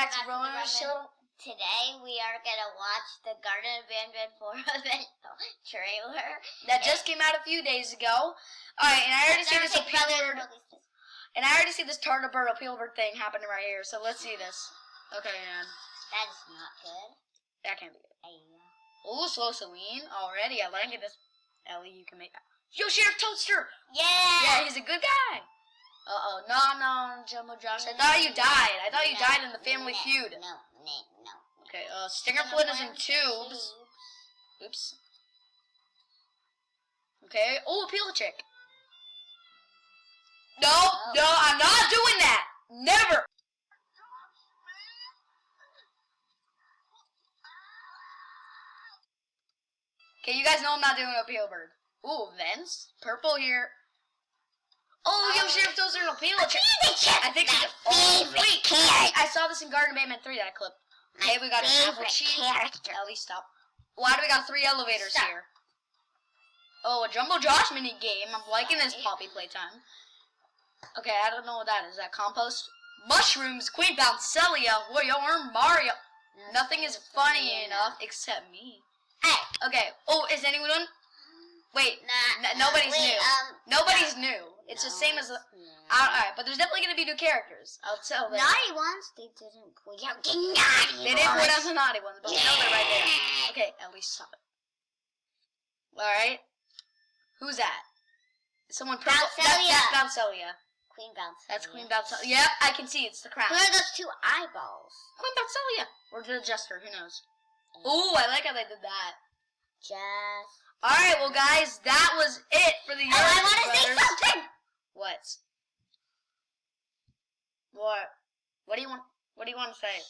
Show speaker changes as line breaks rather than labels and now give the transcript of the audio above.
back to Roman Show.
Today we are gonna watch the Garten of Banban 4 event trailer
That just came out a few days ago. Alright, and I already see this appeal and I already see this turtle bird appeal bird thing happening right here, so let's see this. Okay, man.
That is not good.
That can't be good. Oh, slow Celine. Already, I like it. This Ellie, you can make that. Yo, Sheriff Toaster!
Yeah!
Yeah, he's a good guy. Uh-oh. No, Jumbo Josh. I thought you died. I thought you died in the Family Feud.
No.
Okay, Stinger Flint is in tubes. Oops. Okay. Oh, appeal chick. No, I'm not doing that. Never. Okay, you guys know I'm not doing appeal bird. Ooh, vents. Purple here. Oh, yo, Sheriff Toaster and appeal chick. I think she's wait. I saw this in Garten of Banban 3, that clip. Okay, we got an apple cheese. Ellie, stop. Why do we got 3 elevators here? Oh, a Jumbo Josh mini game. I'm liking this Poppy playtime. Okay, I don't know what that is. That compost? Mushrooms, Queen Bouncelia, Warrior Mario. Nothing is funny enough except me.
Hey.
Okay. Oh, is anyone? Wait. Nobody's new. Nobody's new. It's the same as. Alright, but there's definitely gonna be new characters. I'll tell them.
Naughty ones. They didn't point out the naughty ones.
They didn't point out the naughty ones, but we know they're right there. Okay, at least stop it. Alright. Who's that? Someone purple. That's Bouncelia.
Queen Bouncelia.
That's Queen Bouncelia. Yep, I can see it's the crown.
Who are those 2 eyeballs?
Queen Bouncelia. Or the Jester, who knows? Ooh, I like how they did that. Alright, well guys, that was it for the
I want to say something!
What? What? What do you want to say?